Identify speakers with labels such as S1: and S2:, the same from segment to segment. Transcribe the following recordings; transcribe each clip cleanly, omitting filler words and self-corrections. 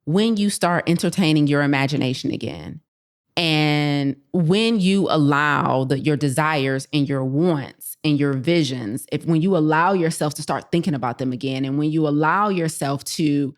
S1: when you start entertaining your imagination again. And when you allow your desires and your wants and your visions, when you allow yourself to start thinking about them again, and when you allow yourself to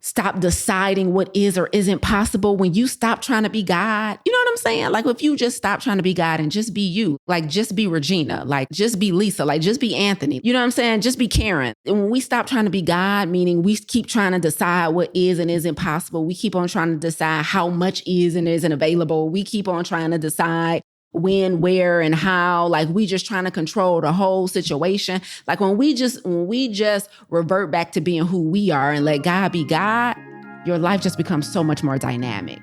S1: stop deciding what is or isn't possible, when you stop trying to be God, you know what I'm saying? Like if you just stop trying to be God and just be you, like just be Regina, like just be Lisa, like just be Anthony, you know what I'm saying? Just be Karen. And when we stop trying to be God, meaning we keep trying to decide what is and isn't possible, we keep on trying to decide how much is and isn't available. We keep on trying to decide when, where, and how, like we just trying to control the whole situation. Like when we just revert back to being who we are and let God be God, your life just becomes so much more dynamic.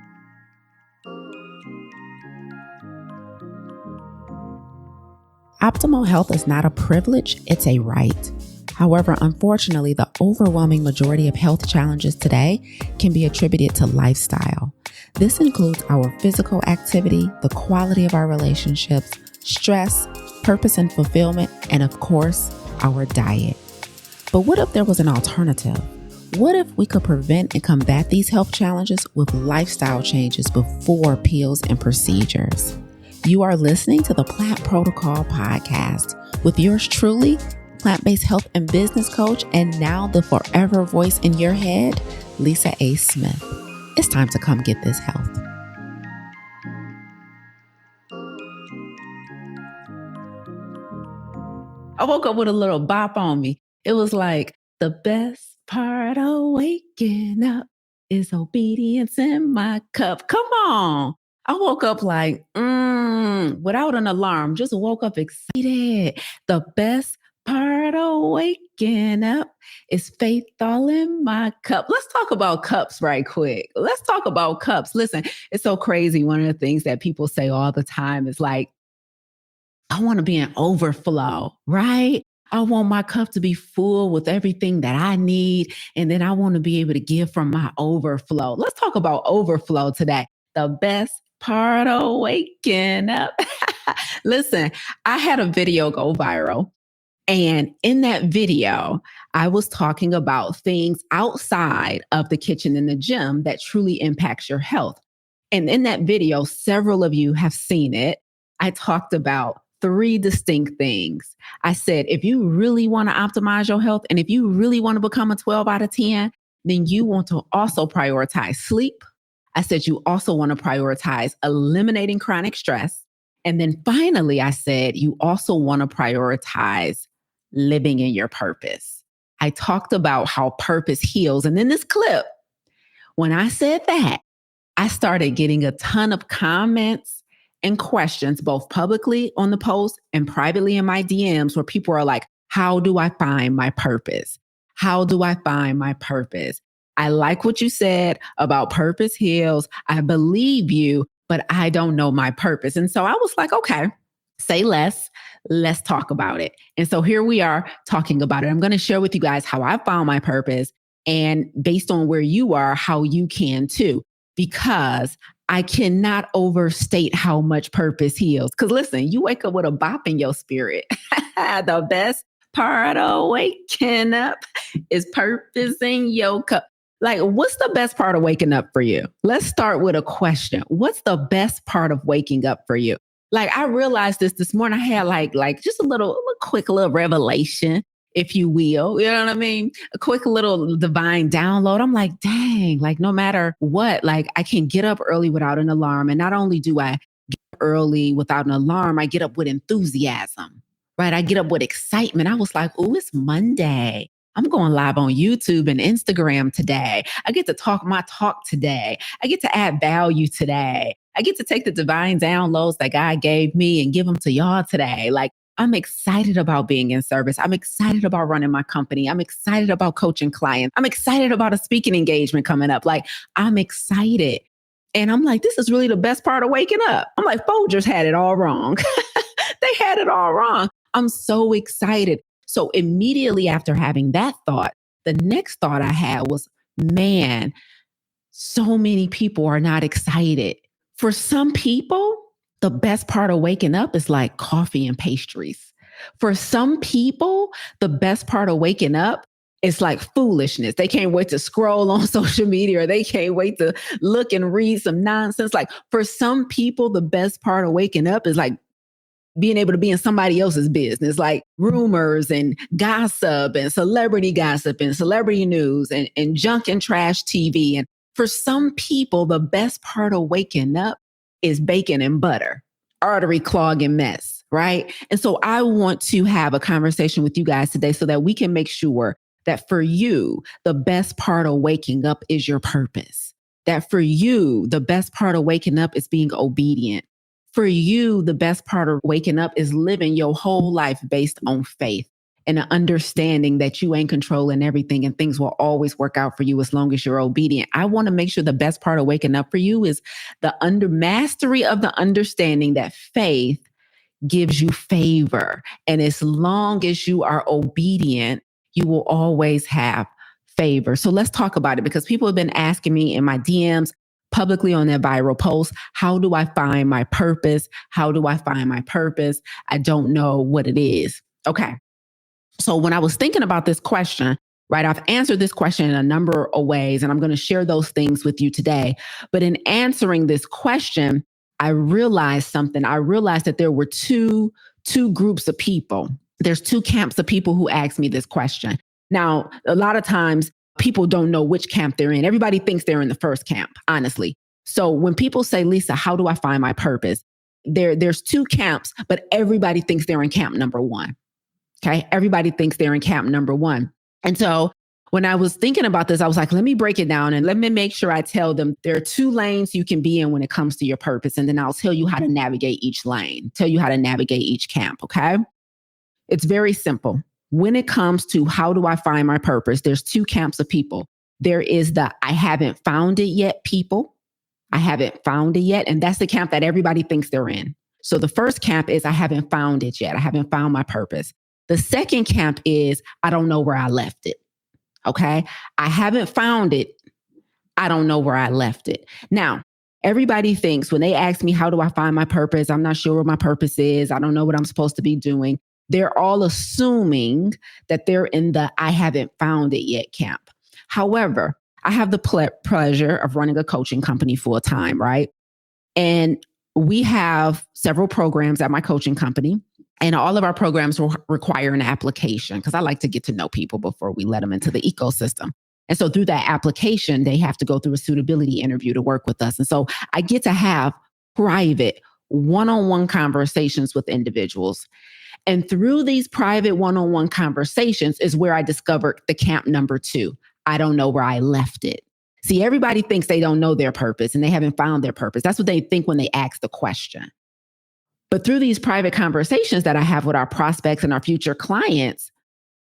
S2: Optimal health is not a privilege, it's a right. However, unfortunately, the overwhelming majority of health challenges today can be attributed to lifestyle. This includes our physical activity, the quality of our relationships, stress, purpose and fulfillment, and of course, our diet. But what if there was an alternative? What if we could prevent and combat these health challenges with lifestyle changes before pills and procedures? You are listening to the Plant Protocol podcast with yours truly, plant-based health and business coach, and now the forever voice in your head, Lisa A. Smith. It's time to come get this health.
S1: I woke up with a little bop on me. It was like, the best part of waking up is obedience in my cup. Come on. I woke up like, without an alarm, just woke up excited. The best part of waking up is faith all in my cup. Let's talk about cups right quick. Let's talk about cups. Listen, it's so crazy. One of the things that people say all the time is like, I want to be in overflow, right? I want my cup to be full with everything that I need. And then I want to be able to give from my overflow. Let's talk about overflow today. The best part of waking up. Listen, I had a video go viral. And in that video, I was talking about things outside of the kitchen and the gym that truly impacts your health. And in that video, several of you have seen it. I talked about 3 distinct things. I said, if you really want to optimize your health and if you really want to become a 12 out of 10, then you want to also prioritize sleep. I said, you also want to prioritize eliminating chronic stress. And then finally, I said, you also want to prioritize living in your purpose. I talked about how purpose heals. And in this clip, when I said that, I started getting a ton of comments and questions, both publicly on the post and privately in my DMs, where people are like, how do I find my purpose? How do I find my purpose? I like what you said about purpose heals. I believe you, but I don't know my purpose. And so I was like, okay, say less. Let's talk about it. And so here we are talking about it. I'm going to share with you guys how I found my purpose, and based on where you are, how you can too, because I cannot overstate how much purpose heals. Because listen, you wake up with a bop in your spirit. The best part of waking up is purpose in your cup. Like, what's the best part of waking up for you? Let's start with a question. What's the best part of waking up for you? Like, I realized this morning. I had like just a quick little revelation, if you will. You know what I mean? A quick little divine download. I'm like, dang, like no matter what, like I can get up early without an alarm. And not only do I get up early without an alarm, I get up with enthusiasm, right? I get up with excitement. I was like, oh, it's Monday. I'm going live on YouTube and Instagram today. I get to talk my talk today. I get to add value today. I get to take the divine downloads that God gave me and give them to y'all today. Like, I'm excited about being in service. I'm excited about running my company. I'm excited about coaching clients. I'm excited about a speaking engagement coming up. Like, I'm excited. And I'm like, this is really the best part of waking up. I'm like, Folgers had it all wrong. They had it all wrong. I'm so excited. So immediately after having that thought, the next thought I had was, man, so many people are not excited. For some people, the best part of waking up is like coffee and pastries. For some people, the best part of waking up it's like foolishness. They can't wait to scroll on social media, or they can't wait to look and read some nonsense. Like for some people, the best part of waking up is like being able to be in somebody else's business, like rumors and gossip and celebrity news and junk and trash TV. And for some people, the best part of waking up is bacon and butter, artery clogging mess, right? And so I want to have a conversation with you guys today so that we can make sure that for you, the best part of waking up is your purpose. That for you, the best part of waking up is being obedient. For you, the best part of waking up is living your whole life based on faith and an understanding that you ain't controlling everything and things will always work out for you as long as you're obedient. I want to make sure the best part of waking up for you is the mastery of the understanding that faith gives you favor. And as long as you are obedient, you will always have favor. So let's talk about it, because people have been asking me in my DMs, publicly on their viral posts, how do I find my purpose? How do I find my purpose? I don't know what it is. Okay. So when I was thinking about this question, right, I've answered this question in a number of ways, and I'm going to share those things with you today. But in answering this question, I realized something. I realized that there were two groups of people. There's two camps of people who ask me this question. Now, a lot of times people don't know which camp they're in. Everybody thinks they're in the first camp, honestly. So when people say, Lisa, how do I find my purpose? There's two camps, but everybody thinks they're in camp number one. Okay. Everybody thinks they're in camp number one. And so when I was thinking about this, I was like, let me break it down and let me make sure I tell them there are two lanes you can be in when it comes to your purpose. And then I'll tell you how to navigate each lane, tell you how to navigate each camp. Okay. It's very simple. When it comes to how do I find my purpose, there's two camps of people. There is the I haven't found it yet people. I haven't found it yet. And that's the camp that everybody thinks they're in. So the first camp is I haven't found it yet. I haven't found my purpose. The second camp is I don't know where I left it. Okay. I haven't found it. I don't know where I left it. Now, everybody thinks when they ask me, how do I find my purpose? I'm not sure what my purpose is. I don't know what I'm supposed to be doing. They're all assuming that they're in the I haven't found it yet camp. However, I have the pleasure of running a coaching company full time, right? And we have several programs at my coaching company. And all of our programs will require an application because I like to get to know people before we let them into the ecosystem. And so through that application, they have to go through a suitability interview to work with us. And so I get to have private one-on-one conversations with individuals. And through these private one-on-one conversations is where I discovered the camp number two. I don't know where I left it. See, everybody thinks they don't know their purpose and they haven't found their purpose. That's what they think when they ask the question. But through these private conversations that I have with our prospects and our future clients,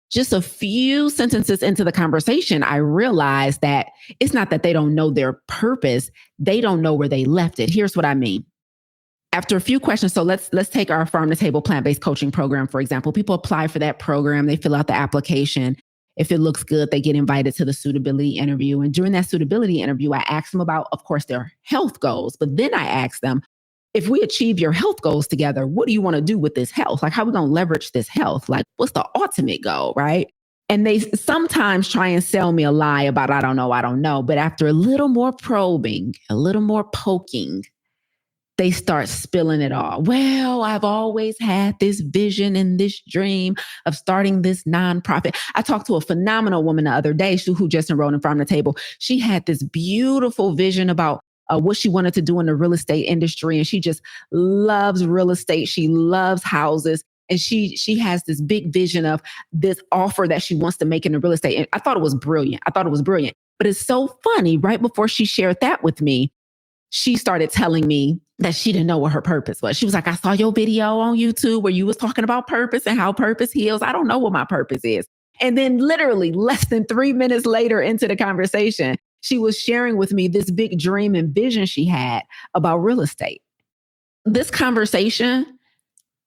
S1: just a few sentences into the conversation, I realized that it's not that they don't know their purpose. They don't know where they left it. Here's what I mean. After a few questions, so let's take our Farm to Table plant-based coaching program, for example. People apply for that program. They fill out the application. If it looks good, they get invited to the suitability interview. And during that suitability interview, I ask them about, of course, their health goals. But then I ask them, if we achieve your health goals together, what do you want to do with this health? Like, how are we going to leverage this health? Like, what's the ultimate goal, right? And they sometimes try and sell me a lie about, I don't know. But after a little more probing, a little more poking, they start spilling it all. Well, I've always had this vision and this dream of starting this nonprofit. I talked to a phenomenal woman the other day who just enrolled in Farm to Table. She had this beautiful vision about what she wanted to do in the real estate industry. And she just loves real estate. She loves houses. And she has this big vision of this offer that she wants to make in the real estate. And I thought it was brilliant. But it's so funny. Right before she shared that with me, she started telling me that she didn't know what her purpose was. She was like, I saw your video on YouTube where you was talking about purpose and how purpose heals. I don't know what my purpose is. And then literally less than 3 minutes later into the conversation, she was sharing with me this big dream and vision she had about real estate. This conversation,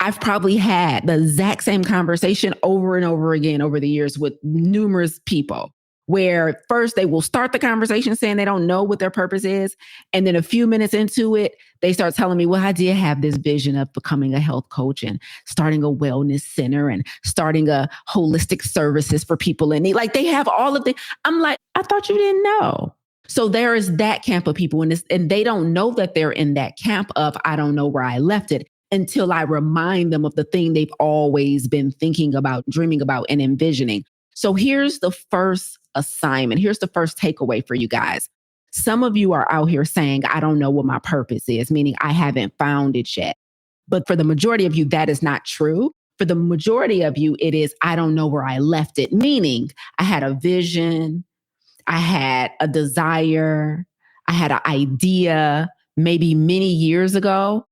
S1: I've probably had the exact same conversation over and over again over the years with numerous people where first they will start the conversation saying they don't know what their purpose is. And then a few minutes into it, they start telling me, well, I did have this vision of becoming a health coach and starting a wellness center and starting a holistic services for people in need. Like they have all of the, I'm like, I thought you didn't know. So there is that camp of people in this, and they don't know that they're in that camp of, I don't know where I left it, until I remind them of the thing they've always been thinking about, dreaming about, and envisioning. So here's the first assignment. Here's the first takeaway for you guys. Some of you are out here saying, I don't know what my purpose is, meaning I haven't found it yet. But for the majority of you, that is not true. For the majority of you, it is, I don't know where I left it, meaning I had a vision, I had a desire, I had an idea maybe many years ago,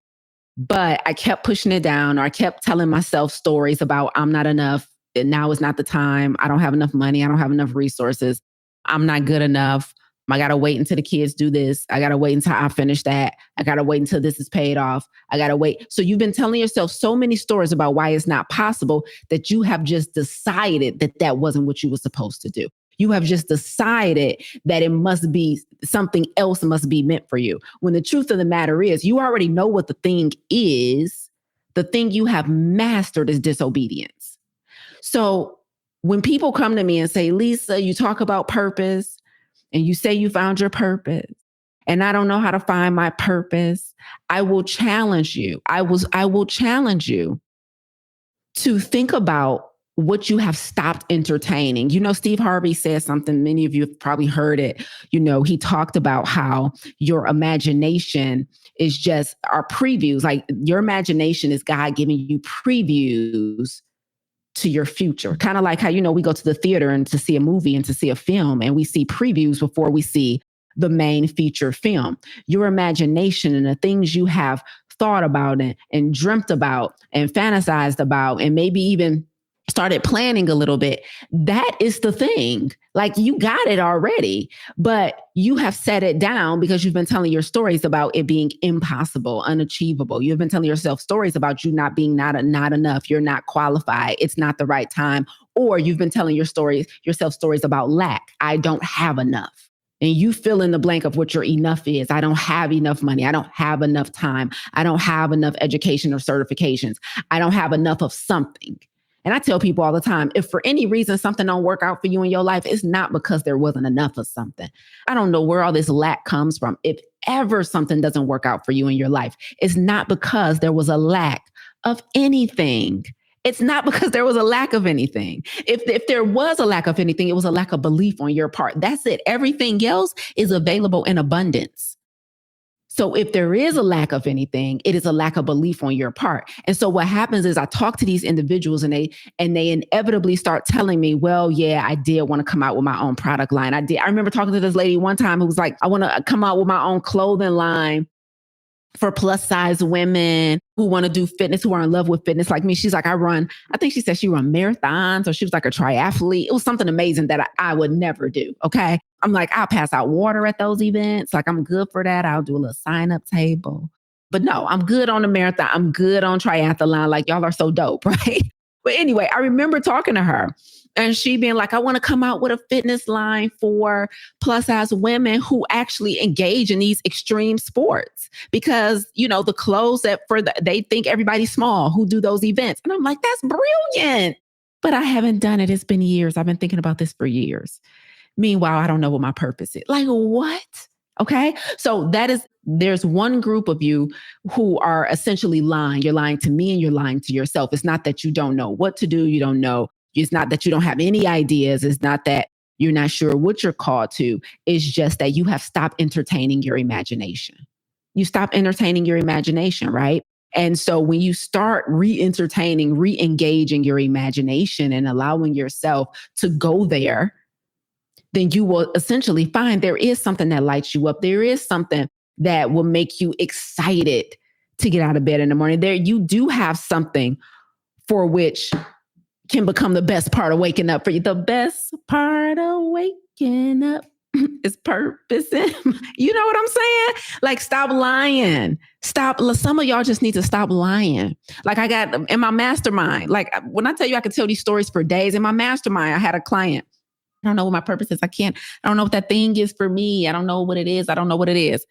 S1: but I kept pushing it down, or I kept telling myself stories about I'm not enough. And now is not the time. I don't have enough money. I don't have enough resources. I'm not good enough. I got to wait until the kids do this. I got to wait until I finish that. I got to wait until this is paid off. I got to wait. So you've been telling yourself so many stories about why it's not possible that you have just decided that that wasn't what you were supposed to do. You have just decided that it must be something else must be meant for you. When the truth of the matter is, you already know what the thing is. The thing you have mastered is disobedience. So when people come to me and say, Lisa, you talk about purpose and you say you found your purpose and I don't know how to find my purpose, I will challenge you. I will challenge you to think about what you have stopped entertaining. You know, Steve Harvey says something, many of you have probably heard it. You know, he talked about how your imagination is just our previews. Like your imagination is God giving you previews to your future. Kind of like how, you know, we go to the theater and to see a movie and to see a film and we see previews before we see the main feature film. Your imagination and the things you have thought about and dreamt about and fantasized about and maybe even started planning a little bit, that is the thing. Like you got it already, but you have set it down because you've been telling your stories about it being impossible, unachievable. You've been telling yourself stories about you not being not enough. You're not qualified. It's not the right time. Or you've been telling yourself stories about lack. I don't have enough. And you fill in the blank of what your enough is. I don't have enough money. I don't have enough time. I don't have enough education or certifications. I don't have enough of something. And I tell people all the time, if for any reason something don't work out for you in your life, it's not because there wasn't enough of something. I don't know where all this lack comes from. If ever something doesn't work out for you in your life, it's not because there was a lack of anything. It's not because there was a lack of anything. If there was a lack of anything, it was a lack of belief on your part. That's it. Everything else is available in abundance. So if there is a lack of anything, it is a lack of belief on your part. And so what happens is I talk to these individuals and they inevitably start telling me, well, yeah, I did want to come out with my own product line. I remember talking to this lady one time who was like, I want to come out with my own clothing line for plus size women who want to do fitness, who are in love with fitness like me. She's like, I think she said she run marathons, or she was like a triathlete. It was something amazing that I would never do. Okay. I'm like, I'll pass out water at those events. Like I'm good for that. I'll do a little sign up table, but no, I'm good on the marathon. I'm good on triathlon. Like y'all are so dope. Right. But anyway, I remember talking to her and she being like, I want to come out with a fitness line for plus size women who actually engage in these extreme sports because, you know, the clothes they think everybody's small who do those events. And I'm like, that's brilliant. But I haven't done it. It's been years. I've been thinking about this for years. Meanwhile, I don't know what my purpose is. Like, what? Okay. So there's one group of you who are essentially lying. You're lying to me and you're lying to yourself. It's not that you don't know what to do. You don't know. It's not that you don't have any ideas. It's not that you're not sure what you're called to. It's just that you have stopped entertaining your imagination. You stop entertaining your imagination, right? And so when you start re-entertaining, re-engaging your imagination and allowing yourself to go there, then you will essentially find there is something that lights you up. There is something that will make you excited to get out of bed in the morning. There, you do have something for which can become the best part of waking up for you. The best part of waking up is purpose. You know what I'm saying? Like, stop lying. Some of y'all just need to stop lying. Like I got in my mastermind, like when I tell you I could tell these stories for days, in my mastermind, I had a client I don't know what my purpose is. I don't know what that thing is for me. I don't know what it is. I don't know what it is.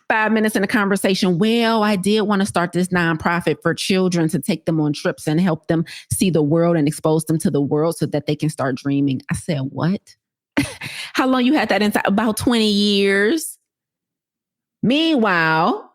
S1: 5 minutes in the conversation, well, I did want to start this nonprofit for children to take them on trips and help them see the world and expose them to the world so that they can start dreaming. I said, what? How long you had that inside? About 20 years. Meanwhile,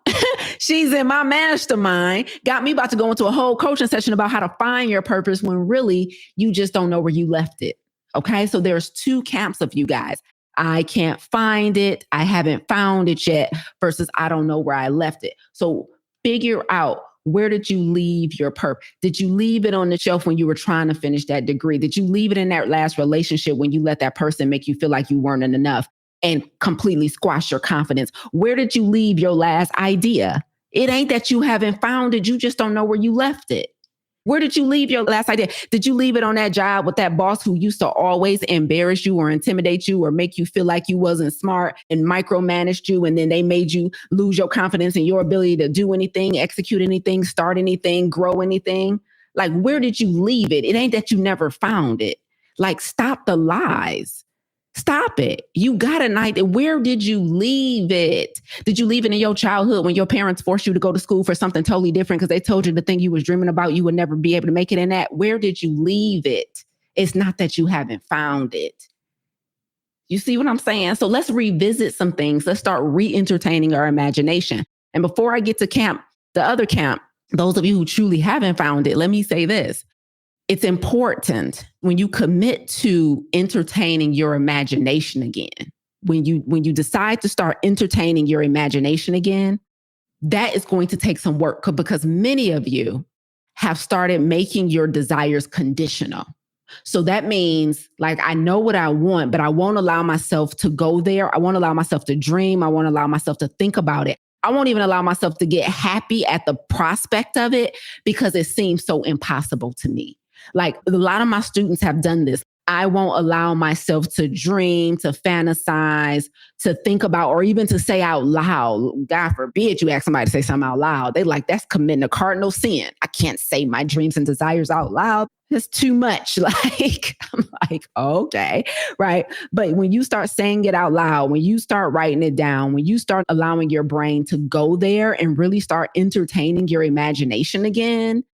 S1: she's in my mastermind, got me about to go into a whole coaching session about how to find your purpose when really you just don't know where you left it. Okay, so there's two camps of you guys. I can't find it. I haven't found it yet versus I don't know where I left it. So figure out, where did you leave your purpose? Did you leave it on the shelf when you were trying to finish that degree? Did you leave it in that last relationship when you let that person make you feel like you weren't enough and completely squash your confidence? Where did you leave your last idea? It ain't that you haven't found it. You just don't know where you left it. Where did you leave your last idea? Did you leave it on that job with that boss who used to always embarrass you or intimidate you or make you feel like you wasn't smart and micromanaged you, and then they made you lose your confidence in your ability to do anything, execute anything, start anything, grow anything? Like, where did you leave it? It ain't that you never found it. Like, stop the lies. Stop it. You got a night. Where did you leave it? Did you leave it in your childhood when your parents forced you to go to school for something totally different because they told you the thing you was dreaming about, you would never be able to make it in that? Where did you leave it? It's not that you haven't found it. You see what I'm saying? So let's revisit some things. Let's start re-entertaining our imagination. And before I get to the other camp, those of you who truly haven't found it, let me say this. It's important when you commit to entertaining your imagination again, when you decide to start entertaining your imagination again, that is going to take some work because many of you have started making your desires conditional. So that means, like, I know what I want, but I won't allow myself to go there. I won't allow myself to dream. I won't allow myself to think about it. I won't even allow myself to get happy at the prospect of it because it seems so impossible to me. Like, a lot of my students have done this. I won't allow myself to dream, to fantasize, to think about, or even to say out loud. God forbid you ask somebody to say something out loud. They like, that's committing a cardinal sin. I can't say my dreams and desires out loud. That's too much. Like, I'm like, okay, right. But when you start saying it out loud, when you start writing it down, when you start allowing your brain to go there and really start entertaining your imagination again,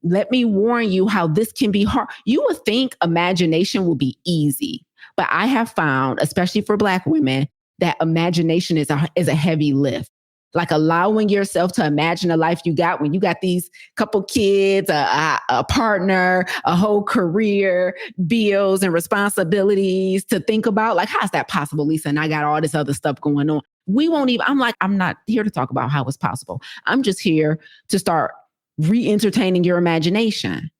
S1: let me warn you how this can be hard. You would think imagination will be easy, but I have found, especially for Black women, that imagination is a heavy lift. Like, allowing yourself to imagine a life you got when you got these couple kids, a partner, a whole career, bills and responsibilities to think about. Like, how's that possible, Lisa? And I got all this other stuff going on. I'm not here to talk about how it's possible. I'm just here to start re-entertaining your imagination,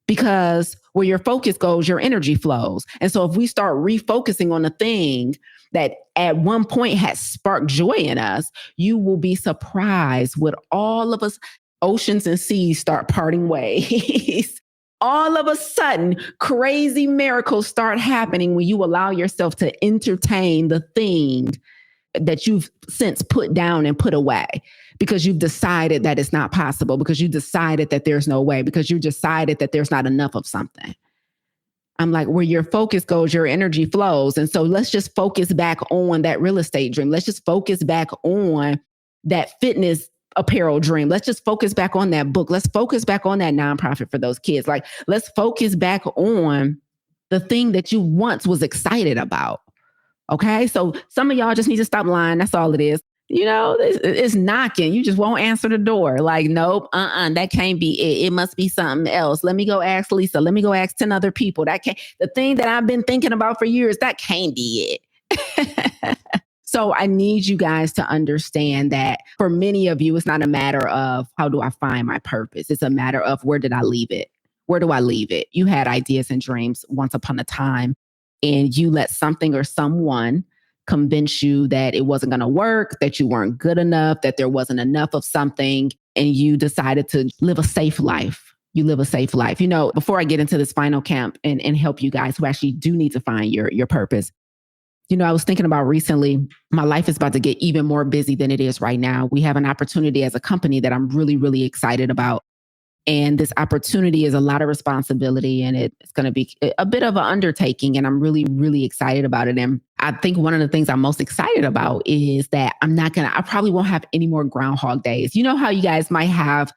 S1: because where your focus goes, your energy flows. And so if we start refocusing on the thing that at one point has sparked joy in us, you will be surprised with all of us, oceans and seas start parting ways. All of a sudden, crazy miracles start happening when you allow yourself to entertain the thing that you've since put down and put away, because you've decided that it's not possible, because you decided that there's no way, because you decided that there's not enough of something. I'm like, where your focus goes, your energy flows. And so let's just focus back on that real estate dream. Let's just focus back on that fitness apparel dream. Let's just focus back on that book. Let's focus back on that nonprofit for those kids. Like, let's focus back on the thing that you once was excited about. Okay. So some of y'all just need to stop lying. That's all it is. You know, it's knocking. You just won't answer the door. Like, nope, that can't be it. It must be something else. Let me go ask Lisa. Let me go ask 10 other people. The thing that I've been thinking about for years, that can't be it. So I need you guys to understand that for many of you, it's not a matter of how do I find my purpose? It's a matter of where did I leave it? Where do I leave it? You had ideas and dreams once upon a time, and you let something or someone convince you that it wasn't going to work, that you weren't good enough, that there wasn't enough of something, and you decided to live a safe life. You live a safe life. You know, before I get into this final camp and help you guys who actually do need to find your purpose, you know, I was thinking about recently, my life is about to get even more busy than it is right now. We have an opportunity as a company that I'm really, really excited about. And this opportunity is a lot of responsibility, and it's going to be a bit of an undertaking. And I'm really, really excited about it. And I think one of the things I'm most excited about is that I probably won't have any more Groundhog Days. You know how you guys might have,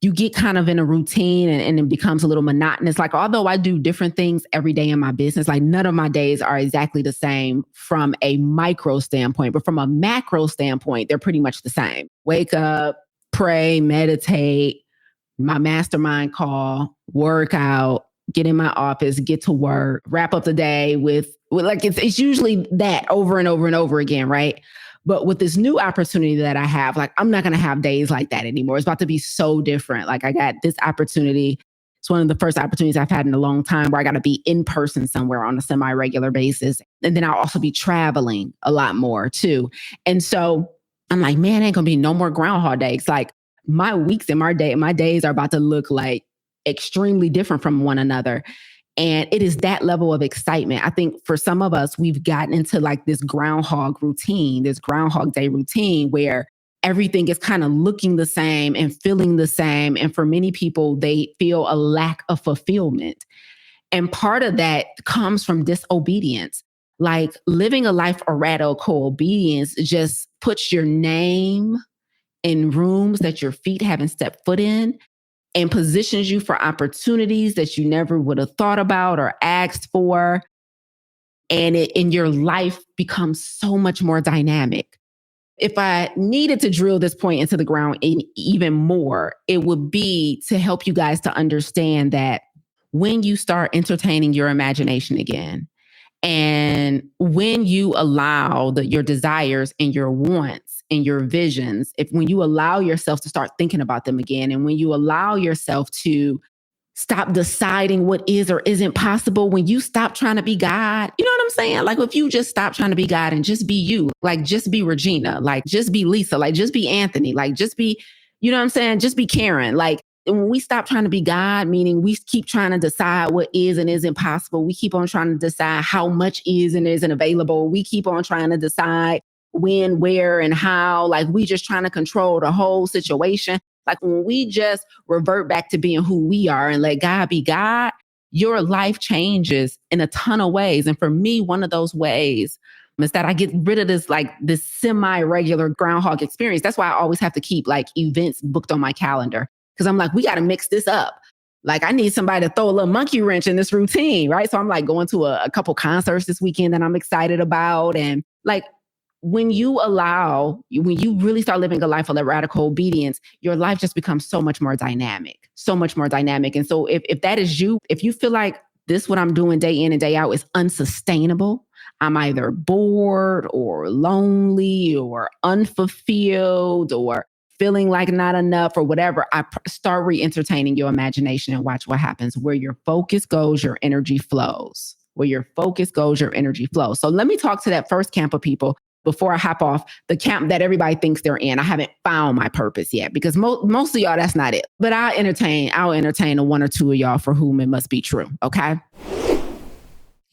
S1: you get kind of in a routine and it becomes a little monotonous. Like, although I do different things every day in my business, like none of my days are exactly the same from a micro standpoint, but from a macro standpoint, they're pretty much the same. Wake up, pray, meditate, my mastermind call, work out, get in my office, get to work, wrap up the day with like, it's usually that over and over and over again, right? But with this new opportunity that I have, like, I'm not going to have days like that anymore. It's about to be so different. Like, I got this opportunity. It's one of the first opportunities I've had in a long time where I got to be in person somewhere on a semi-regular basis. And then I'll also be traveling a lot more too. And so I'm like, man, ain't going to be no more Groundhog Days. Like, my weeks and my days are about to look like extremely different from one another. And it is that level of excitement. I think for some of us, we've gotten into like this Groundhog Day routine where everything is kind of looking the same and feeling the same. And for many people, they feel a lack of fulfillment. And part of that comes from disobedience. Like, living a life of radical obedience just puts your name in rooms that your feet haven't stepped foot in, and positions you for opportunities that you never would have thought about or asked for. And your life becomes so much more dynamic. If I needed to drill this point into the ground even more, it would be to help you guys to understand that when you start entertaining your imagination again, and when you allow your desires and your wants and your visions, when you allow yourself to start thinking about them again, and when you allow yourself to stop deciding what is or isn't possible, when you stop trying to be God, you know what I'm saying? Like, if you just stop trying to be God and just be you, like, just be Regina, like, just be Lisa, like, just be Anthony, like, just be, you know what I'm saying? Just be Karen. Like, when we stop trying to be God, meaning we keep trying to decide what is and isn't possible. We keep on trying to decide how much is and isn't available. We keep on trying to decide when, where, and how. Like, we just trying to control the whole situation. Like, when we just revert back to being who we are and let God be God, your life changes in a ton of ways. And for me, one of those ways is that I get rid of this semi-regular Groundhog experience. That's why I always have to keep like events booked on my calendar. Because I'm like, we got to mix this up. Like, I need somebody to throw a little monkey wrench in this routine, right? So I'm like going to a couple concerts this weekend that I'm excited about. And like, when you really start living a life of radical obedience, your life just becomes so much more dynamic, so much more dynamic. And so if that is you, if you feel like this, what I'm doing day in and day out is unsustainable, I'm either bored or lonely or unfulfilled or feeling like not enough or whatever, I start re-entertaining your imagination and watch what happens. Where your focus goes, your energy flows. Where your focus goes, your energy flows. So let me talk to that first camp of people before I hop off, the camp that everybody thinks they're in. I haven't found my purpose yet, because most of y'all, that's not it. But I'll entertain a one or two of y'all for whom it must be true. Okay.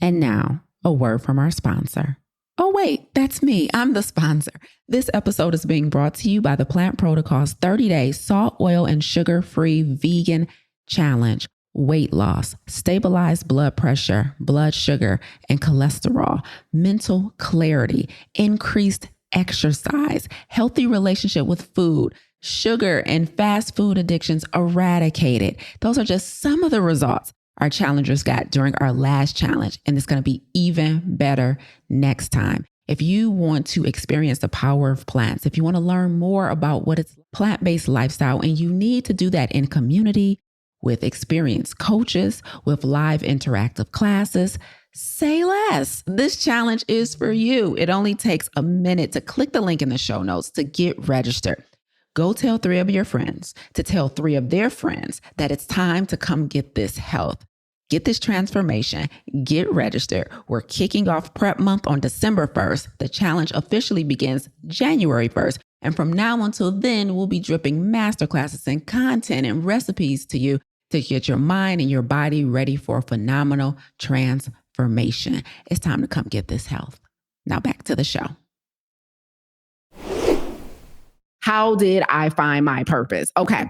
S2: And now, a word from our sponsor. Oh, wait, that's me. I'm the sponsor. This episode is being brought to you by the Plant Protocol's 30-day salt, oil, and sugar-free vegan challenge. Weight loss, stabilized blood pressure, blood sugar, and cholesterol, mental clarity, increased exercise, healthy relationship with food, sugar and fast food addictions eradicated. Those are just some of the results our challengers got during our last challenge, and it's going to be even better next time. If you want to experience the power of plants, if you want to learn more about what is plant-based lifestyle, and you need to do that in community with experienced coaches, with live interactive classes, say less. This challenge is for you. It only takes a minute to click the link in the show notes to get registered. Go tell 3 of your friends to tell 3 of their friends that it's time to come get this health. Get this transformation. Get registered. We're kicking off Prep Month on December 1st. The challenge officially begins January 1st. And from now until then, we'll be dripping masterclasses and content and recipes to you to get your mind and your body ready for a phenomenal transformation. It's time to come get this health. Now back to the show.
S1: How did I find my purpose? Okay.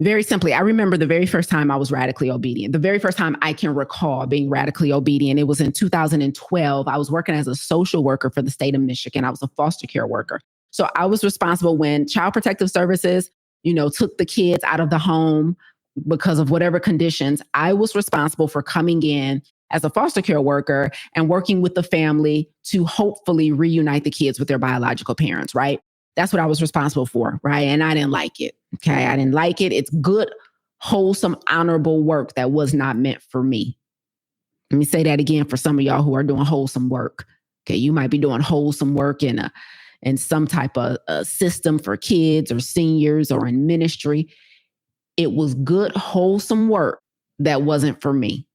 S1: Very simply, I remember the very first time I was radically obedient. The very first time I can recall being radically obedient, it was in 2012. I was working as a social worker for the state of Michigan. I was a foster care worker. So I was responsible when Child Protective Services, took the kids out of the home because of whatever conditions. I was responsible for coming in as a foster care worker and working with the family to hopefully reunite the kids with their biological parents, right? That's what I was responsible for, right? And I didn't like it. Okay. I didn't like it. It's good, wholesome, honorable work that was not meant for me. Let me say that again for some of y'all who are doing wholesome work. Okay. You might be doing wholesome work in some type of a system for kids or seniors or in ministry. It was good, wholesome work that wasn't for me.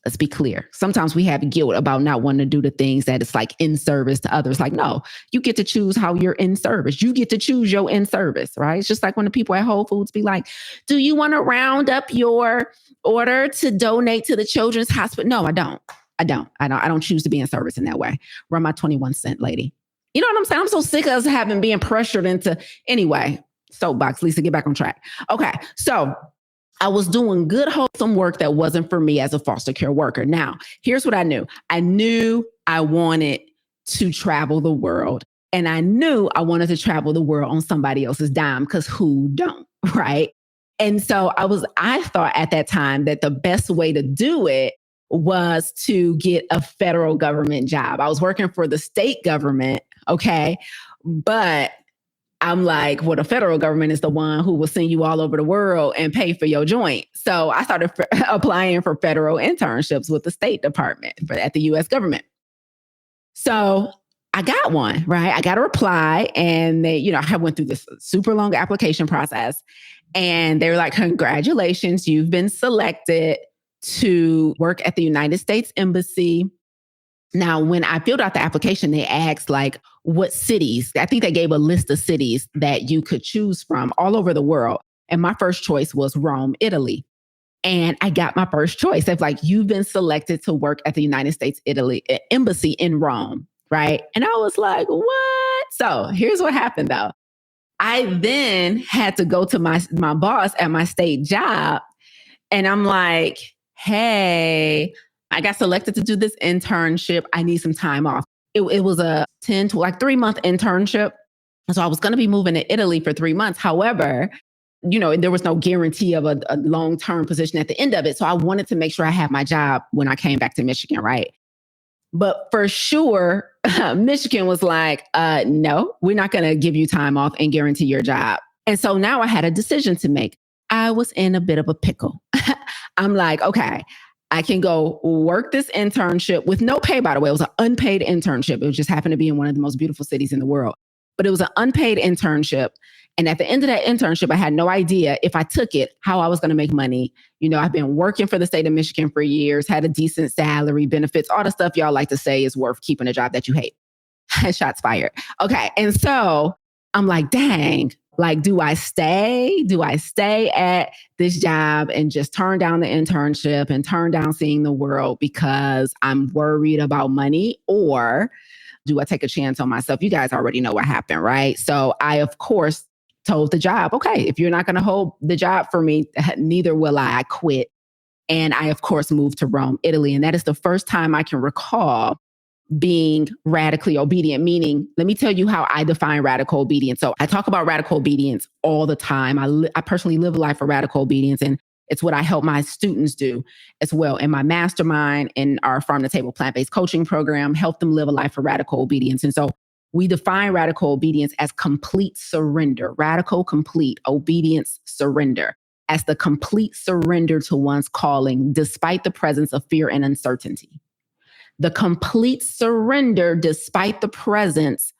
S1: Let's be clear. Sometimes we have guilt about not wanting to do the things that it's like in service to others. Like, no, you get to choose how you're in service. You get to choose your in service, right? It's just like when the people at Whole Foods be like, do you want to round up your order to donate to the children's hospital? No, I don't. I don't choose to be in service in that way. Run my 21-cent lady. You know what I'm saying? I'm so sick of us having being pressured into, anyway, soapbox, Lisa, get back on track. Okay. So I was doing good, wholesome work that wasn't for me as a foster care worker. Now, here's what I knew. I knew I wanted to travel the world. And I knew I wanted to travel the world on somebody else's dime, because who don't, right? And so I thought at that time that the best way to do it was to get a federal government job. I was working for the state government, okay? But I'm like, well, the federal government is the one who will send you all over the world and pay for your joint. So I started applying for federal internships with the State Department at the U.S. government. So I got one, right? I got a reply, and they, I went through this super long application process, and they were like, congratulations, you've been selected to work at the United States Embassy. Now, when I filled out the application, they asked like what cities. I think they gave a list of cities that you could choose from all over the world. And my first choice was Rome, Italy. And I got my first choice. They're like, you've been selected to work at the United States Embassy in Rome, right? And I was like, what? So here's what happened though. I then had to go to my boss at my state job. And I'm like, hey, I got selected to do this internship. I need some time off. It was a 10 to 3-month internship. So I was going to be moving to Italy for 3 months. However, there was no guarantee of a long-term position at the end of it. So I wanted to make sure I had my job when I came back to Michigan, right? But for sure, Michigan was like, no, we're not going to give you time off and guarantee your job. And so now I had a decision to make. I was in a bit of a pickle. I'm like, okay, I can go work this internship with no pay, by the way. It was an unpaid internship. It just happened to be in one of the most beautiful cities in the world. But it was an unpaid internship. And at the end of that internship, I had no idea if I took it, how I was going to make money. I've been working for the state of Michigan for years, had a decent salary, benefits, all the stuff y'all like to say is worth keeping a job that you hate. Shots fired. Okay. And so I'm like, dang, do I stay? Do I stay at this job and just turn down the internship and turn down seeing the world because I'm worried about money? Or do I take a chance on myself? You guys already know what happened, right? So I, of course, told the job, okay, if you're not going to hold the job for me, neither will I. I quit. And I, of course, moved to Rome, Italy. And that is the first time I can recall being radically obedient, meaning, let me tell you how I define radical obedience. So I talk about radical obedience all the time. I personally live a life of radical obedience, and it's what I help my students do as well. In my mastermind, in our Farm to Table plant-based coaching program, help them live a life of radical obedience. And so we define radical obedience as complete surrender, radical, complete obedience, surrender, as the complete surrender to one's calling, despite the presence of fear and uncertainty. The complete surrender despite the presence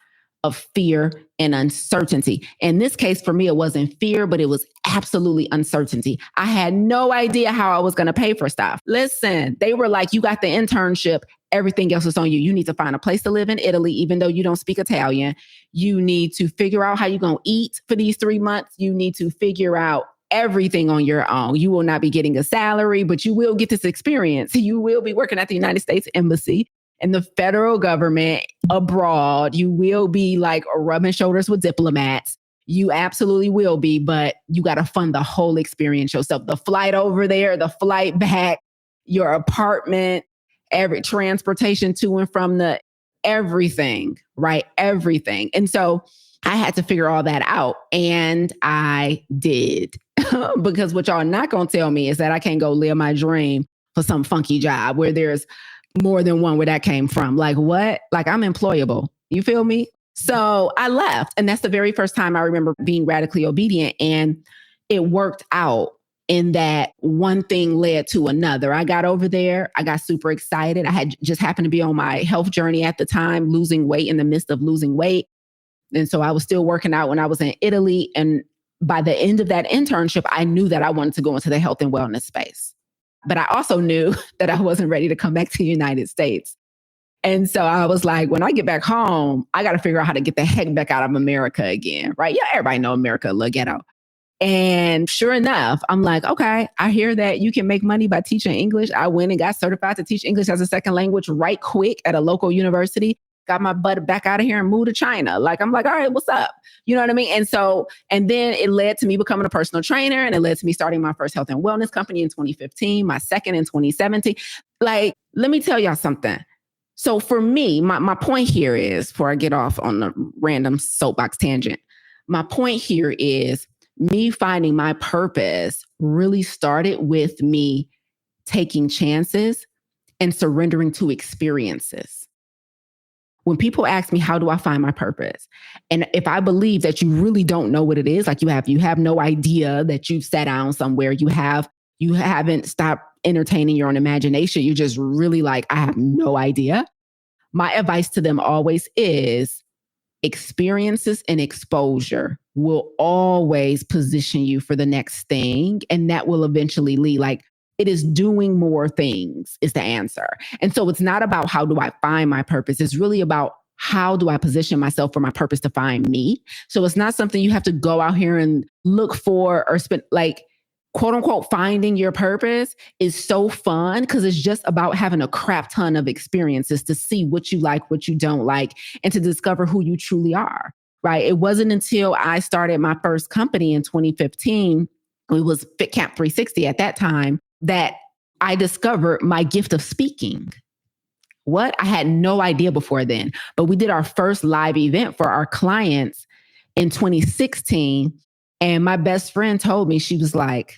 S1: of fear and uncertainty. In this case, for me, it wasn't fear, but it was absolutely uncertainty. I had no idea how I was going to pay for stuff. Listen, they were like, you got the internship. Everything else is on you. You need to find a place to live in Italy, even though you don't speak Italian. You need to figure out how you're going to eat for these 3 months. You need to figure out everything on your own. You will not be getting a salary, but you will get this experience. You will be working at the United States Embassy and the federal government abroad. You will be rubbing shoulders with diplomats. You absolutely will be, but you got to fund the whole experience yourself. The flight over there, the flight back, your apartment, every transportation to and from the everything, right? Everything. And so I had to figure all that out. And I did. Because what y'all not going to tell me is that I can't go live my dream for some funky job where there's more than one where that came from. Like what? Like I'm employable. You feel me? So I left. And that's the very first time I remember being radically obedient. And it worked out in that one thing led to another. I got over there. I got super excited. I had just happened to be on my health journey at the time, losing weight in the midst of losing weight. And so I was still working out when I was in Italy. And by the end of that internship, I knew that I wanted to go into the health and wellness space. But I also knew that I wasn't ready to come back to the United States. And so I was like, when I get back home, I got to figure out how to get the heck back out of America again, right? Yeah, everybody know America, look ghetto. And sure enough, I'm like, okay, I hear that you can make money by teaching English. I went and got certified to teach English as a second language right quick at a local university. Got my butt back out of here and moved to China. Like, I'm like, all right, what's up? You know what I mean? And so, and then it led to me becoming a personal trainer, and it led to me starting my first health and wellness company in 2015, my second in 2017. Like, let me tell y'all something. So for me, my point here is, before I get off on a random soapbox tangent, my point here is me finding my purpose really started with me taking chances and surrendering to experiences. When people ask me, how do I find my purpose? And if I believe that you really don't know what it is, like you have no idea that you've sat down somewhere, you haven't stopped entertaining your own imagination. You're just really like, I have no idea. My advice to them always is experiences and exposure will always position you for the next thing. And that will eventually lead, like, it is doing more things is the answer. And so it's not about how do I find my purpose. It's really about how do I position myself for my purpose to find me. So it's not something you have to go out here and look for or spend, like, quote unquote, finding your purpose is so fun because it's just about having a crap ton of experiences to see what you like, what you don't like, and to discover who you truly are, right? It wasn't until I started my first company in 2015, it was Fit Camp 360 at that time, that I discovered my gift of speaking. What? I had no idea before then, but we did our first live event for our clients in 2016. And my best friend told me, she was like,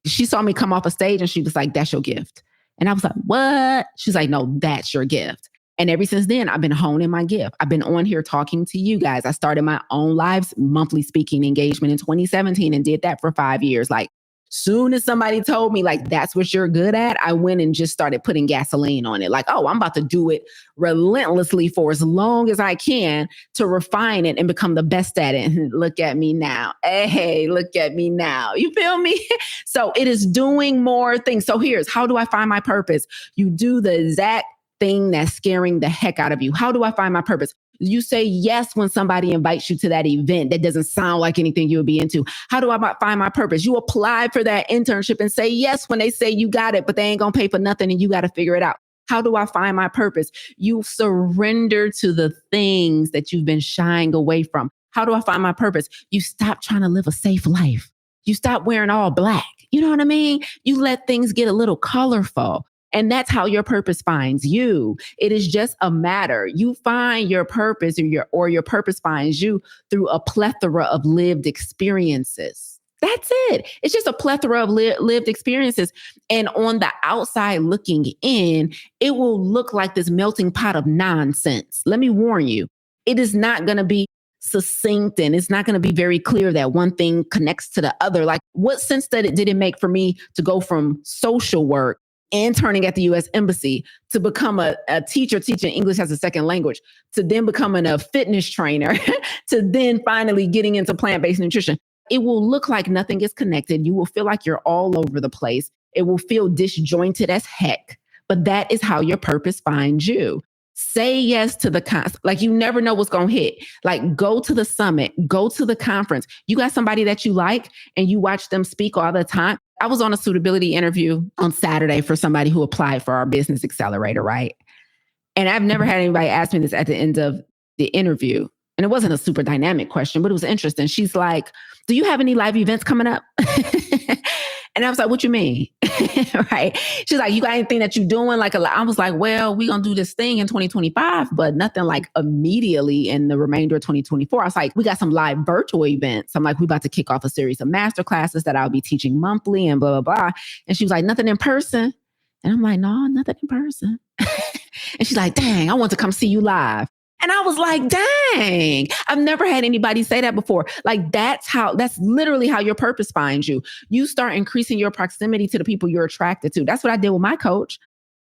S1: she saw me come off a stage and she was like, that's your gift. And I was like, what? She's like, no, that's your gift. And ever since then, I've been honing my gift. I've been on here talking to you guys. I started my own live monthly speaking engagement in 2017 and did that for 5 years. Like, soon as somebody told me, like, that's what you're good at, I went and just started putting gasoline on it. Like, oh, I'm about to do it relentlessly for as long as I can to refine it and become the best at it. And look at me now. Hey, look at me now. You feel me? So it is doing more things. So here's, how do I find my purpose? You do the exact thing that's scaring the heck out of you. How do I find my purpose? You say yes when somebody invites you to that event that doesn't sound like anything you would be into. How do I find my purpose? You apply for that internship and say yes when they say you got it, but they ain't gonna pay for nothing and you got to figure it out. How do I find my purpose? You surrender to the things that you've been shying away from. How do I find my purpose? You stop trying to live a safe life. You stop wearing all black. You know what I mean? You let things get a little colorful. And that's how your purpose finds you. It is just a matter. You find your purpose, or your purpose finds you through a plethora of lived experiences. That's it. It's just a plethora of lived experiences. And on the outside looking in, it will look like this melting pot of nonsense. Let me warn you, it is not going to be succinct, and it's not going to be very clear that one thing connects to the other. Like, what sense did it make for me to go from social work, interning at the U.S. Embassy, to become a teacher teaching English as a second language, to then becoming a fitness trainer, to then finally getting into plant-based nutrition? It will look like nothing is connected. You will feel like you're all over the place. It will feel disjointed as heck, but that is how your purpose finds you. Say yes to the like, you never know what's going to hit. Like, go to the summit, go to the conference. You got somebody that you like and you watch them speak all the time. I was on a suitability interview on Saturday for somebody who applied for our business accelerator, right? And I've never had anybody ask me this at the end of the interview. And it wasn't a super dynamic question, but it was interesting. She's like, do you have any live events coming up? And I was like, what you mean? Right. She's like, you got anything that you're doing? Like, I was like, well, we're going to do this thing in 2025, but nothing like immediately in the remainder of 2024. I was like, we got some live virtual events. I'm like, we about to kick off a series of master classes that I'll be teaching monthly and blah, blah, blah. And she was like, nothing in person. And I'm like, no, nothing in person. And she's like, dang, I want to come see you live. And I was like, dang, I've never had anybody say that before. Like, that's literally how your purpose finds you. You start increasing your proximity to the people you're attracted to. That's what I did with my coach.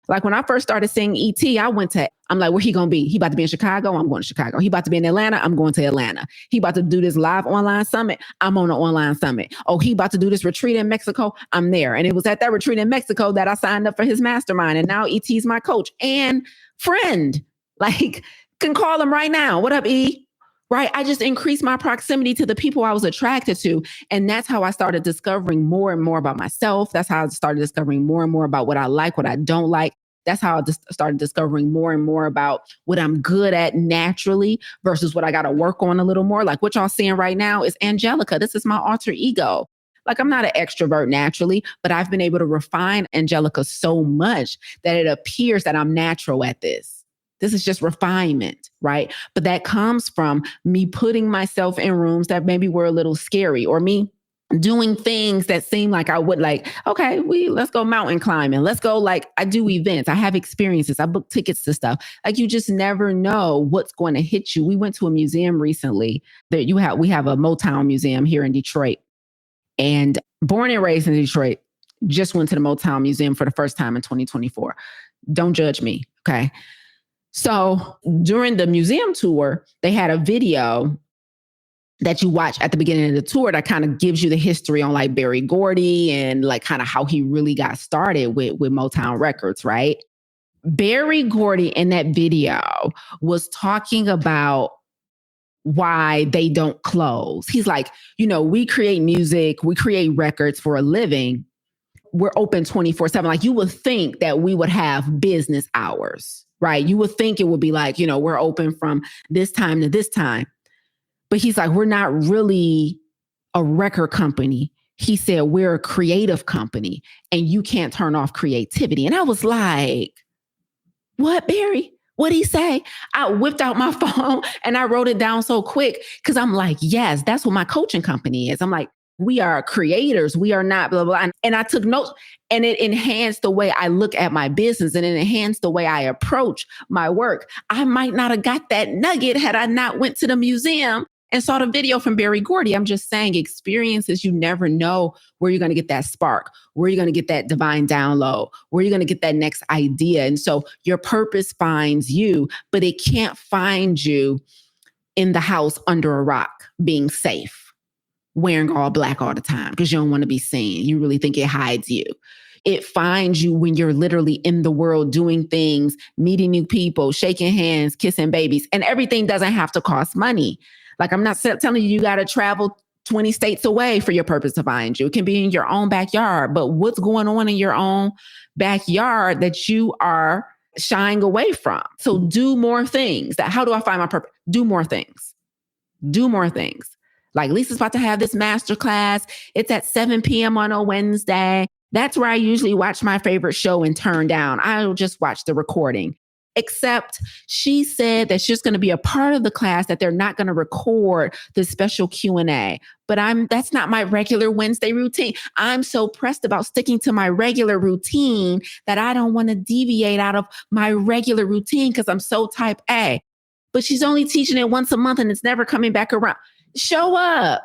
S1: Like when I first started seeing ET, I'm like, where he going to be? He about to be in Chicago. I'm going to Chicago. He about to be in Atlanta. I'm going to Atlanta. He about to do this live online summit. I'm on an online summit. Oh, he about to do this retreat in Mexico. I'm there. And it was at that retreat in Mexico that I signed up for his mastermind. And now ET's my coach and friend. Like, can call him right now. What up, E? Right? I just increased my proximity to the people I was attracted to. And that's how I started discovering more and more about myself. That's how I started discovering more and more about what I like, what I don't like. That's how I started discovering more and more about what I'm good at naturally versus what I got to work on a little more. Like what y'all seeing right now is Angelica. This is my alter ego. Like I'm not an extrovert naturally, but I've been able to refine Angelica so much that it appears that I'm natural at this. This is just refinement, right? But that comes from me putting myself in rooms that maybe were a little scary, or me doing things that seem like I would like, okay, let's go mountain climbing. Let's go, like, I do events. I have experiences. I book tickets to stuff. Like, you just never know what's going to hit you. We went to a museum recently that we have a Motown museum here in Detroit, and born and raised in Detroit, just went to the Motown Museum for the first time in 2024. Don't judge me. Okay. So during the museum tour, they had a video that you watch at the beginning of the tour that kind of gives you the history on like Berry Gordy and like kind of how he really got started with Motown Records, right? Berry Gordy in that video was talking about why they don't close. He's like, we create music, we create records for a living. We're open 24/7. Like, you would think that we would have business hours, right? You would think it would be like, we're open from this time to this time. But he's like, we're not really a record company. He said, we're a creative company and you can't turn off creativity. And I was like, what, Barry? What'd he say? I whipped out my phone and I wrote it down so quick because I'm like, yes, that's what my coaching company is. I'm like, we are creators. We are not blah, blah. And I took notes, and it enhanced the way I look at my business, and it enhanced the way I approach my work. I might not have got that nugget had I not went to the museum and saw the video from Berry Gordy. I'm just saying, experiences, you never know where you're going to get that spark, where you're going to get that divine download, where you're going to get that next idea. And so your purpose finds you, but it can't find you in the house under a rock, being safe, wearing all black all the time because you don't want to be seen. You really think it hides you. It finds you when you're literally in the world doing things, meeting new people, shaking hands, kissing babies, and everything doesn't have to cost money. Like, I'm not telling you got to travel 20 states away for your purpose to find you. It can be in your own backyard, but what's going on in your own backyard that you are shying away from? So do more things. How do I find my purpose? Do more things. Do more things. Like, Lisa's about to have this masterclass. It's at 7 p.m. on a Wednesday. That's where I usually watch my favorite show and turn down. I'll just watch the recording. Except she said that she's going to be a part of the class, that they're not going to record the special Q&A. But that's not my regular Wednesday routine. I'm so pressed about sticking to my regular routine that I don't want to deviate out of my regular routine because I'm so type A. But she's only teaching it once a month and it's never coming back around. Show up.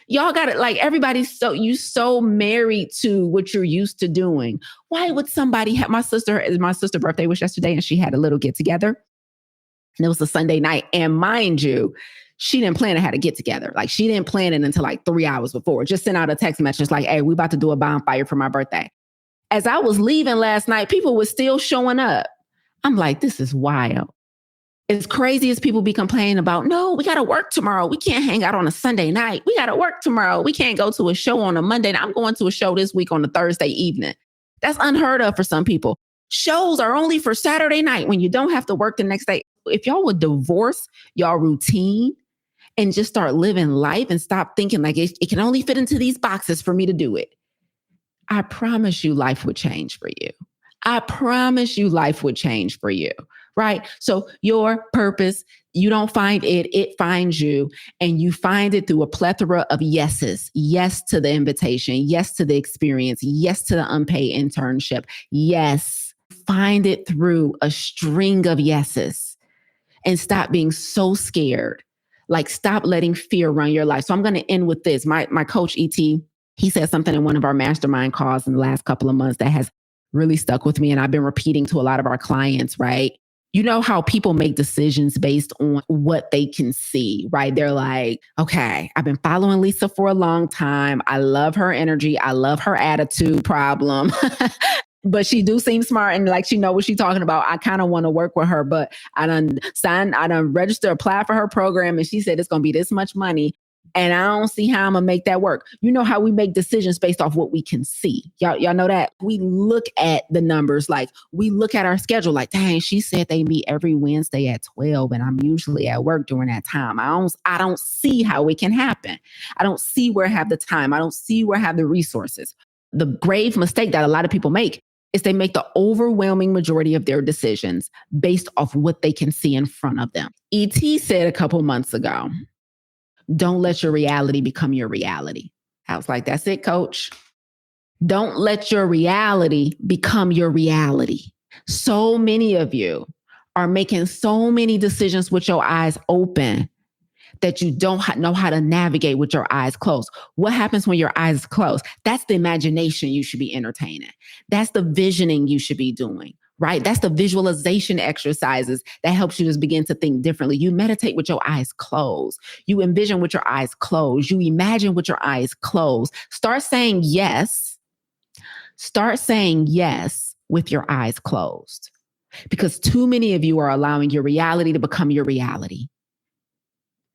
S1: Y'all got it. Like, everybody's so married to what you're used to doing. Why would somebody have my sister's birthday was yesterday and she had a little get together, and it was a Sunday night. And mind you, she didn't plan to have a get together. Like, she didn't plan it until like 3 hours before. Just sent out a text message like, hey, we about to do a bonfire for my birthday. As I was leaving last night, people were still showing up. I'm like, this is wild. As crazy as people be complaining about, no, we got to work tomorrow. We can't hang out on a Sunday night. We got to work tomorrow. We can't go to a show on a Monday. I'm going to a show this week on a Thursday evening. That's unheard of for some people. Shows are only for Saturday night when you don't have to work the next day. If y'all would divorce y'all routine and just start living life and stop thinking like it can only fit into these boxes for me to do it, I promise you life would change for you. I promise you life would change for you, right? So your purpose, you don't find it, it finds you, and you find it through a plethora of yeses. Yes to the invitation, yes to the experience, yes to the unpaid internship. Yes, find it through a string of yeses and stop being so scared. Like stop letting fear run your life. So I'm going to end with this. My coach, E.T., he said something in one of our mastermind calls in the last couple of months that has really stuck with me. And I've been repeating to a lot of our clients, right? You know how people make decisions based on what they can see, right? They're like, okay, I've been following Lisa for a long time. I love her energy. I love her attitude problem. But she do seem smart and like she know what she's talking about. I kind of want to work with her, but I done register, apply for her program, and she said it's gonna be this much money. And I don't see how I'm gonna make that work. You know how we make decisions based off what we can see. Y'all know that? We look at the numbers, like we look at our schedule, like, dang, she said they meet every Wednesday at 12, and I'm usually at work during that time. I don't see how it can happen. I don't see where I have the time. I don't see where I have the resources. The grave mistake that a lot of people make is they make the overwhelming majority of their decisions based off what they can see in front of them. E.T. said a couple months ago, don't let your reality become your reality. I was like, that's it, coach. Don't let your reality become your reality. So many of you are making so many decisions with your eyes open that you don't know how to navigate with your eyes closed. What happens when your eyes close? That's the imagination you should be entertaining. That's the visioning you should be doing, right? That's the visualization exercises that helps you just begin to think differently. You meditate with your eyes closed. You envision with your eyes closed. You imagine with your eyes closed. Start saying yes. Start saying yes with your eyes closed, because too many of you are allowing your reality to become your reality.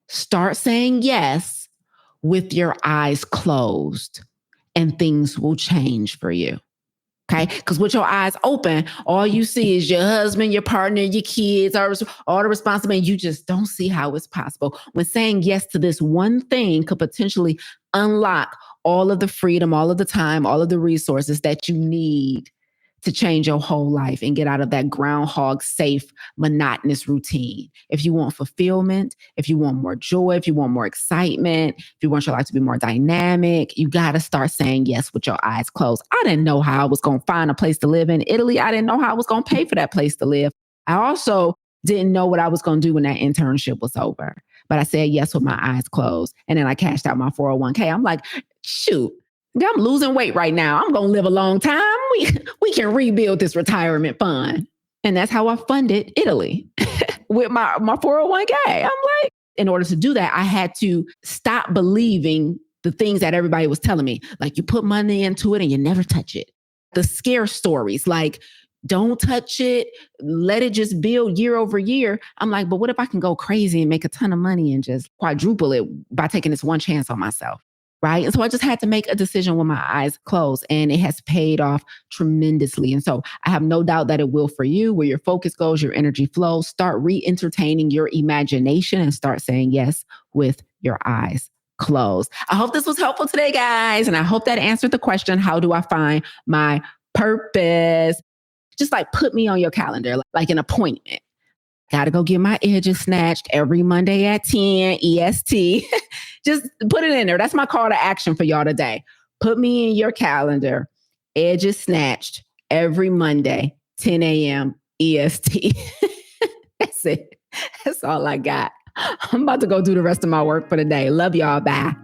S1: Start saying yes with your eyes closed, and things will change for you. Okay? Because with your eyes open, all you see is your husband, your partner, your kids, all the responsibility. You just don't see how it's possible. When saying yes to this one thing could potentially unlock all of the freedom, all of the time, all of the resources that you need to change your whole life and get out of that groundhog safe, monotonous routine. If you want fulfillment, if you want more joy, if you want more excitement, if you want your life to be more dynamic, you got to start saying yes with your eyes closed. I didn't know how I was going to find a place to live in Italy. I didn't know how I was going to pay for that place to live. I also didn't know what I was going to do when that internship was over. But I said yes with my eyes closed. And then I cashed out my 401k. I'm like, shoot, I'm losing weight right now. I'm going to live a long time. We can rebuild this retirement fund. And that's how I funded Italy with my 401k. I'm like, in order to do that, I had to stop believing the things that everybody was telling me. Like, you put money into it and you never touch it. The scare stories, like, don't touch it, let it just build year over year. I'm like, but what if I can go crazy and make a ton of money and just quadruple it by taking this one chance on myself? Right. And so I just had to make a decision with my eyes closed, and it has paid off tremendously. And so I have no doubt that it will for you. Where your focus goes, your energy flows. Start re-entertaining your imagination and start saying yes with your eyes closed. I hope this was helpful today, guys. And I hope that answered the question, how do I find my purpose? Just like put me on your calendar, like an appointment. Got to go get my edges snatched every Monday at 10 EST. Just put it in there. That's my call to action for y'all today. Put me in your calendar. Edges snatched every Monday, 10 a.m. EST. That's it. That's all I got. I'm about to go do the rest of my work for the day. Love y'all. Bye.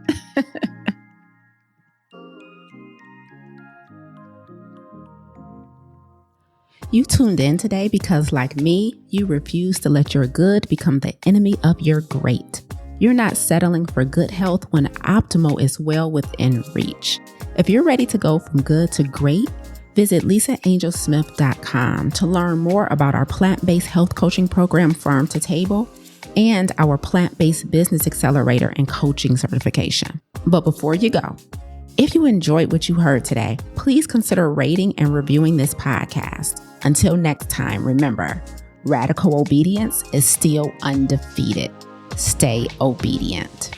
S2: You tuned in today because, like me, you refuse to let your good become the enemy of your great. You're not settling for good health when optimal is well within reach. If you're ready to go from good to great, visit lisaangelsmith.com to learn more about our plant-based health coaching program, Farm to Table, and our plant-based business accelerator and coaching certification. But before you go, if you enjoyed what you heard today, please consider rating and reviewing this podcast. Until next time, remember, radical obedience is still undefeated. Stay obedient.